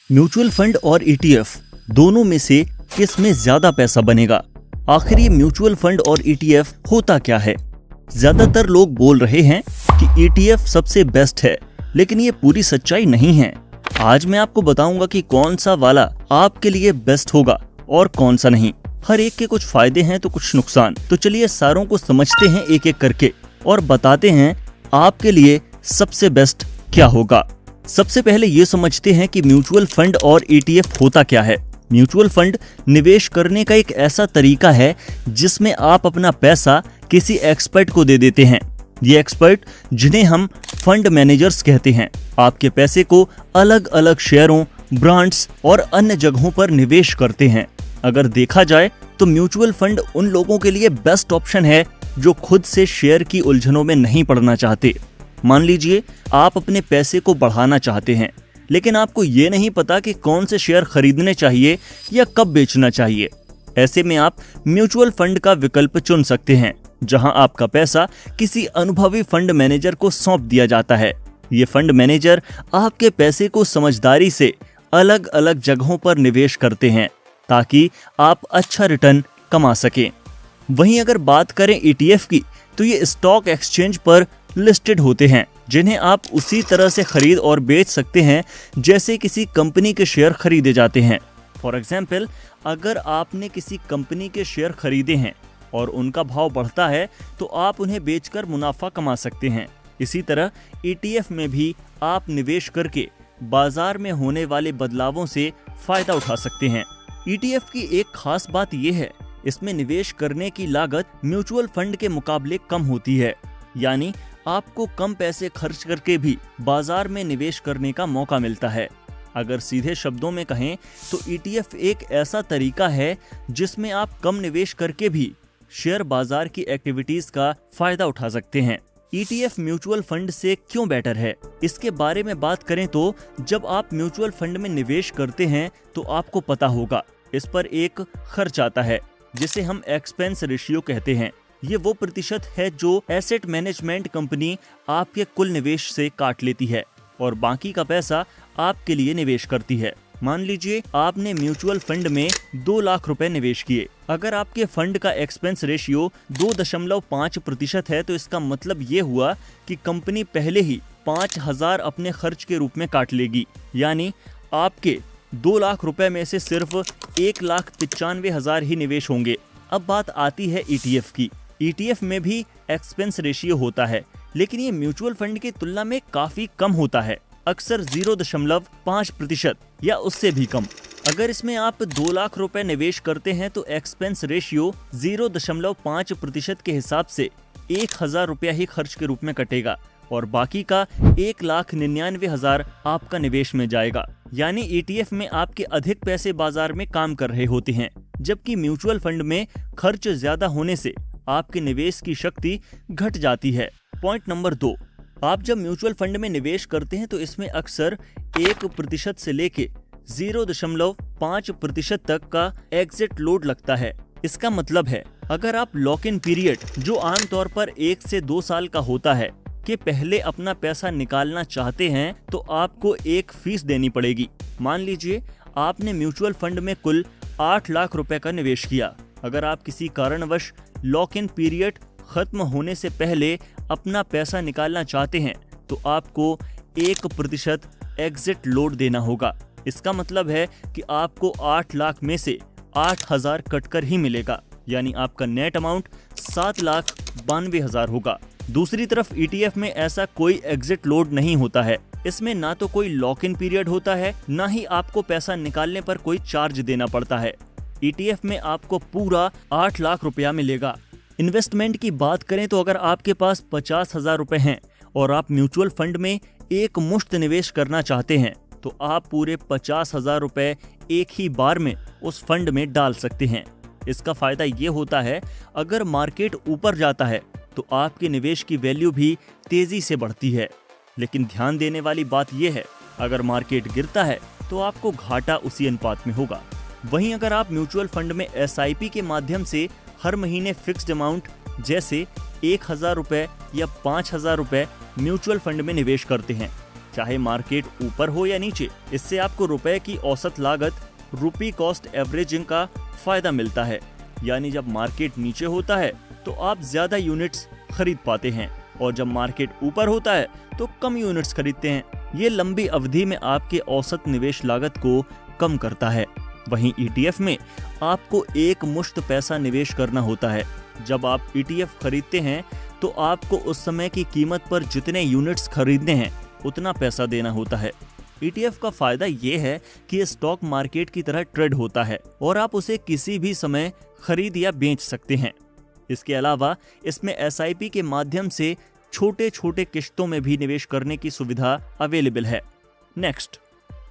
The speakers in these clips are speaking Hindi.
म्यूचुअल फंड और ईटीएफ दोनों में से किस में ज्यादा पैसा बनेगा? आखिर ये म्यूचुअल फंड और ईटीएफ होता क्या है? ज्यादातर लोग बोल रहे हैं कि ईटीएफ सबसे बेस्ट है, लेकिन ये पूरी सच्चाई नहीं है। आज मैं आपको बताऊंगा कि कौन सा वाला आपके लिए बेस्ट होगा और कौन सा नहीं। हर एक के कुछ फायदे हैं तो कुछ नुकसान। तो चलिए सारों को समझते हैं एक एक करके और बताते हैं आपके लिए सबसे बेस्ट क्या होगा। सबसे पहले ये समझते हैं कि म्यूचुअल फंड और ईटीएफ होता क्या है। म्यूचुअल फंड निवेश करने का एक ऐसा तरीका है जिसमें आप अपना पैसा किसी एक्सपर्ट को दे देते हैं। ये एक्सपर्ट, जिन्हें हम फंड मैनेजर्स कहते हैं, आपके पैसे को अलग अलग शेयरों, ब्रांड्स और अन्य जगहों पर निवेश करते हैं। अगर देखा जाए तो म्यूचुअल फंड उन लोगों के लिए बेस्ट ऑप्शन है जो खुद से शेयर की उलझनों में नहीं पड़ना चाहते। मान लीजिए आप अपने पैसे को बढ़ाना चाहते हैं, लेकिन आपको ये नहीं पता कि कौन से शेयर खरीदने चाहिए या कब बेचना चाहिए। ऐसे में आप म्यूचुअल फंड का विकल्प चुन सकते हैं, जहां आपका पैसा किसी अनुभवी फंड मैनेजर को सौंप दिया जाता है। ये फंड मैनेजर आपके पैसे को समझदारी से अलग अलग जगहों पर निवेश करते हैं ताकि आप अच्छा रिटर्न कमा सकें। वहीं अगर बात करें ईटीएफ की, तो ये स्टॉक एक्सचेंज पर लिस्टेड होते हैं, जिन्हें आप उसी तरह से खरीद और बेच सकते हैं जैसे किसी कंपनी के शेयर खरीदे जाते हैं। फॉर एग्जाम्पल, अगर आपने किसी कंपनी के शेयर खरीदे हैं और उनका भाव बढ़ता है तो आप उन्हें बेचकर मुनाफा कमा सकते हैं। इसी तरह ईटीएफ में भी आप निवेश करके बाजार में होने वाले बदलावों से फायदा उठा सकते हैं। ईटीएफ की एक खास बात यह है, इसमें निवेश करने की लागत म्यूचुअल फंड के मुकाबले कम होती है, यानी आपको कम पैसे खर्च करके भी बाजार में निवेश करने का मौका मिलता है। अगर सीधे शब्दों में कहें तो ईटीएफ एक ऐसा तरीका है जिसमें आप कम निवेश करके भी शेयर बाजार की एक्टिविटीज का फायदा उठा सकते हैं। ईटीएफ म्यूचुअल फंड से क्यों बेटर है, इसके बारे में बात करें तो जब आप म्यूचुअल फंड में निवेश करते हैं तो आपको पता होगा इस पर एक खर्च आता है जिसे हम एक्सपेंस रेशियो कहते हैं। ये वो प्रतिशत है जो एसेट मैनेजमेंट कंपनी आपके कुल निवेश से काट लेती है और बाकी का पैसा आपके लिए निवेश करती है। मान लीजिए आपने म्यूचुअल फंड में 2 लाख रुपए निवेश किए। अगर आपके फंड का एक्सपेंस रेशियो 2.5% है तो इसका मतलब ये हुआ कि कंपनी पहले ही 5,000 अपने खर्च के रूप में काट लेगी, यानी आपके 2 लाख रुपए में से सिर्फ 1,95,000 ही निवेश होंगे। अब बात आती है ईटीएफ की। ईटीएफ में भी एक्सपेंस रेशियो होता है, लेकिन ये म्यूचुअल फंड की तुलना में काफी कम होता है, अक्सर 0.5% या उससे भी कम। अगर इसमें आप 2 लाख रुपए निवेश करते हैं तो एक्सपेंस रेशियो 0.5% के हिसाब से 1,000 रुपया ही खर्च के रूप में कटेगा और बाकी का 1,99,000 आपका निवेश में जाएगा। यानी ईटीएफ में आपके अधिक पैसे बाजार में काम कर रहे होते हैं, जबकि म्यूचुअल फंड में खर्च ज्यादा होने से आपके निवेश की शक्ति घट जाती है। पॉइंट नंबर 2, आप जब म्यूचुअल फंड में निवेश करते हैं तो इसमें अक्सर 1% से लेके 0.5% तक का एग्जिट लोड लगता है। इसका मतलब है अगर आप लॉक इन पीरियड, जो आमतौर पर 1 से 2 साल का होता है, के पहले अपना पैसा निकालना चाहते हैं तो आपको एक फीस देनी पड़ेगी। मान लीजिए आपने म्यूचुअल फंड में कुल 8 लाख रुपए का निवेश किया। अगर आप किसी कारणवश लॉक इन पीरियड खत्म होने से पहले अपना पैसा निकालना चाहते हैं तो आपको 1% एग्जिट लोड देना होगा। इसका मतलब है कि आपको 8 लाख में से 8,000 कटकर ही मिलेगा, यानी आपका नेट अमाउंट 7,92,000 होगा। दूसरी तरफ ईटीएफ में ऐसा कोई एग्जिट लोड नहीं होता है। इसमें ना तो कोई लॉक इन पीरियड होता है, ना ही आपको पैसा निकालने पर कोई चार्ज देना पड़ता है। ईटीएफ में आपको पूरा 8 लाख रुपया मिलेगा। इन्वेस्टमेंट की बात करें तो अगर आपके पास 50,000 रुपए हैं और आप म्यूचुअल फंड में एक मुश्त निवेश करना चाहते हैं तो आप पूरे 50,000 रुपए एक ही बार में उस फंड में डाल सकते हैं। इसका फायदा ये होता है, अगर मार्केट ऊपर जाता है तो आपके निवेश की वैल्यू भी तेजी से बढ़ती है, लेकिन ध्यान देने वाली बात यह है, अगर मार्केट गिरता है तो आपको घाटा उसी अनुपात में होगा। वहीं अगर आप म्यूचुअल फंड में एसआईपी के माध्यम से हर महीने फिक्स्ड अमाउंट जैसे 1,000 रुपए या 5,000 रुपए म्यूचुअल फंड में निवेश करते हैं, चाहे मार्केट ऊपर हो या नीचे। इससे आपको रुपए की औसत लागत रुपी कॉस्ट एवरेजिंग का फायदा मिलता है, यानी जब मार्केट नीचे होता है तो आप ज्यादा यूनिट्स खरीद पाते हैं और जब मार्केट ऊपर होता है तो कम यूनिट्स खरीदते हैं। ये लंबी अवधि में आपके औसत निवेश लागत को कम करता है। वहीं ETF में आपको एक मुश्त पैसा निवेश करना होता है। जब आप ETF खरीदते हैं तो आपको उस समय की कीमत पर जितने यूनिट्स खरीदने हैं उतना पैसा देना होता है। ETF का फायदा ये है कि ये स्टॉक मार्केट की तरह ट्रेड होता है और आप उसे किसी भी समय खरीद या बेच सकते हैं। इसके अलावा इसमें SIP के माध्यम से छोटे छोटे किश्तों में भी निवेश करने की सुविधा अवेलेबल है। नेक्स्ट,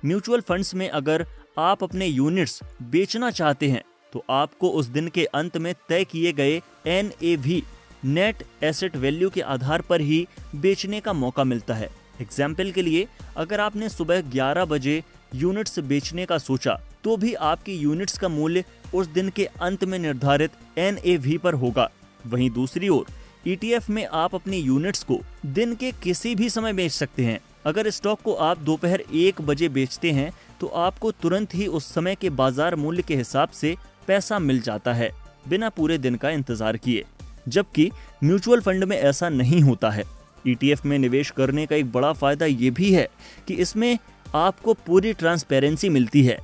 म्यूचुअल फंड्स में अगर आप अपने यूनिट्स बेचना चाहते हैं तो आपको उस दिन के अंत में तय किए गए NAV नेट एसेट वैल्यू के आधार पर ही बेचने का मौका मिलता है। एग्जाम्पल के लिए, अगर आपने सुबह 11 बजे यूनिट्स बेचने का सोचा तो भी आपकी यूनिट्स का मूल्य उस दिन के अंत में निर्धारित NAV पर होगा। वहीं दूसरी ओर ETF में आप अपनी यूनिट्स को दिन के किसी भी समय बेच सकते हैं। अगर स्टॉक को आप दोपहर 1 बजे बेचते हैं तो आपको तुरंत ही उस समय के बाजार मूल्य के हिसाब से पैसा मिल जाता है, बिना पूरे दिन का इंतजार किए। जबकि म्यूचुअल फंड में ऐसा नहीं होता है। ETF में निवेश करने का एक बड़ा फायदा ये भी है कि इसमें आपको पूरी ट्रांसपेरेंसी मिलती है।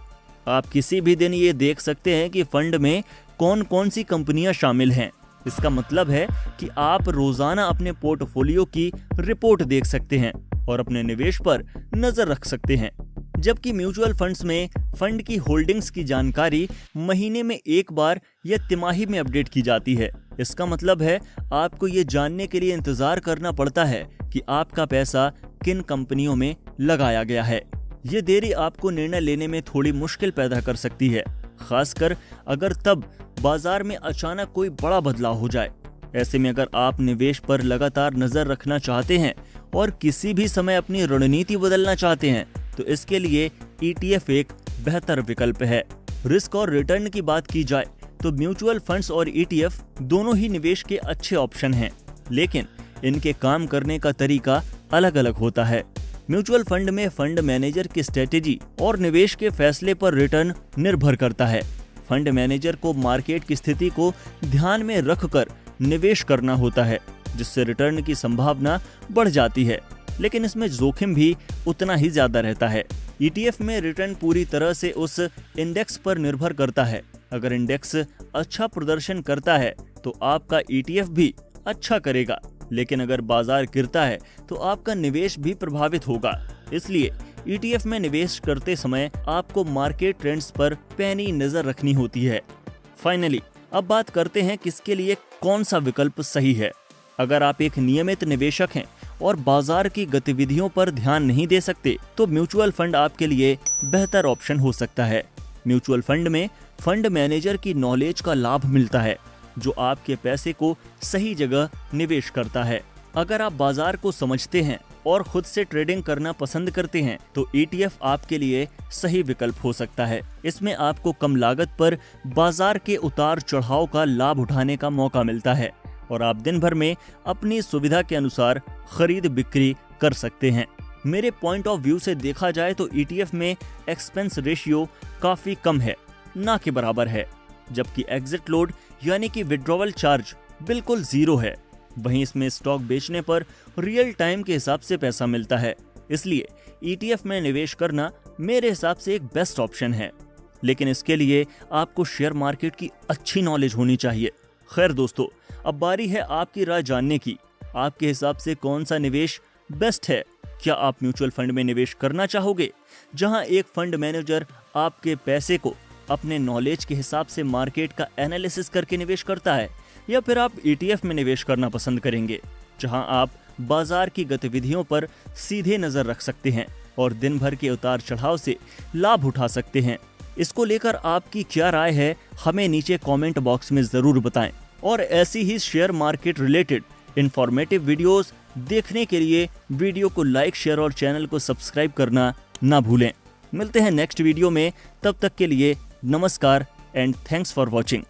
आप किसी भी दिन ये देख सकते हैं कि फंड में कौन कौन सी कंपनियां शामिल हैं। इसका मतलब है कि आप रोजाना अपने पोर्टफोलियो की रिपोर्ट देख सकते हैं और अपने निवेश पर नजर रख सकते हैं। जबकि म्यूचुअल फंड्स में फंड की होल्डिंग्स की जानकारी महीने में एक बार या तिमाही में अपडेट की जाती है। इसका मतलब है आपको ये जानने के लिए इंतजार करना पड़ता है कि आपका पैसा किन कंपनियों में लगाया गया है। ये देरी आपको निर्णय लेने में थोड़ी मुश्किल पैदा कर सकती है, खासकर अगर तब बाजार में अचानक कोई बड़ा बदलाव हो जाए। ऐसे में अगर आप निवेश पर लगातार नजर रखना चाहते हैं और किसी भी समय अपनी रणनीति बदलना चाहते हैं तो इसके लिए ETF एक बेहतर विकल्प है। रिस्क और रिटर्न की बात की जाए तो म्यूचुअल फंड्स और ETF दोनों ही निवेश के अच्छे ऑप्शन हैं, लेकिन इनके काम करने का तरीका अलग अलग होता है। म्यूचुअल फंड में फंड मैनेजर की स्ट्रेटेजी और निवेश के फैसले पर रिटर्न निर्भर करता है। फंड मैनेजर को मार्केट की स्थिति को ध्यान में रखकर निवेश करना होता है, जिससे रिटर्न की संभावना बढ़ जाती है, लेकिन इसमें जोखिम भी उतना ही ज्यादा रहता है। ETF में रिटर्न पूरी तरह से उस इंडेक्स पर निर्भर करता है। अगर इंडेक्स अच्छा प्रदर्शन करता है तो आपका ETF भी अच्छा करेगा, लेकिन अगर बाजार गिरता है तो आपका निवेश भी प्रभावित होगा। इसलिए ETF में निवेश करते समय आपको मार्केट ट्रेंड्स पर पैनी नजर रखनी होती है। फाइनली अब बात करते हैं किसके लिए कौन सा विकल्प सही है। अगर आप एक नियमित निवेशक हैं और बाजार की गतिविधियों पर ध्यान नहीं दे सकते तो म्यूचुअल फंड आपके लिए बेहतर ऑप्शन हो सकता है। म्यूचुअल फंड में फंड मैनेजर की नॉलेज का लाभ मिलता है, जो आपके पैसे को सही जगह निवेश करता है। अगर आप बाजार को समझते हैं और खुद से ट्रेडिंग करना पसंद करते हैं तो ETF आपके लिए सही विकल्प हो सकता है। इसमें आपको कम लागत पर बाजार के उतार चढ़ाव का लाभ उठाने का मौका मिलता है और आप दिन भर में अपनी सुविधा के अनुसार खरीद बिक्री कर सकते हैं। मेरे पॉइंट ऑफ व्यू से देखा जाए तो ETF में एक्सपेंस रेशियो काफी कम है, ना के बराबर है, जबकि एग्जिट लोड यानी कि विड्रॉवल चार्ज बिल्कुल जीरो है। वहीं इसमें स्टॉक बेचने पर रियल टाइम के हिसाब से पैसा मिलता है। इसलिए ETF में निवेश करना मेरे हिसाब से एक बेस्ट ऑप्शन है, लेकिन इसके लिए आपको शेयर मार्केट की अच्छी नॉलेज होनी चाहिए। खैर दोस्तों, अब बारी है आपकी राय जानने की। आपके हिसाब से कौन सा निवेश बेस्ट है? क्या आप म्यूचुअल फंड में निवेश करना चाहोगे, जहां एक फंड मैनेजर आपके पैसे को अपने नॉलेज के हिसाब से मार्केट का एनालिसिस करके निवेश करता है, या फिर आप ETF में निवेश करना पसंद करेंगे, जहां आप बाजार की गतिविधियों पर सीधे नजर रख सकते हैं और दिन भर के उतार चढ़ाव से लाभ उठा सकते हैं? इसको लेकर आपकी क्या राय है, हमें नीचे कमेंट बॉक्स में जरूर बताएं। और ऐसी ही share market related informative videos देखने के लिए वीडियो को लाइक, शेयर और चैनल को सब्सक्राइब करना ना भूलें। मिलते हैं नेक्स्ट वीडियो में, तब तक के लिए नमस्कार एंड थैंक्स फॉर वॉचिंग।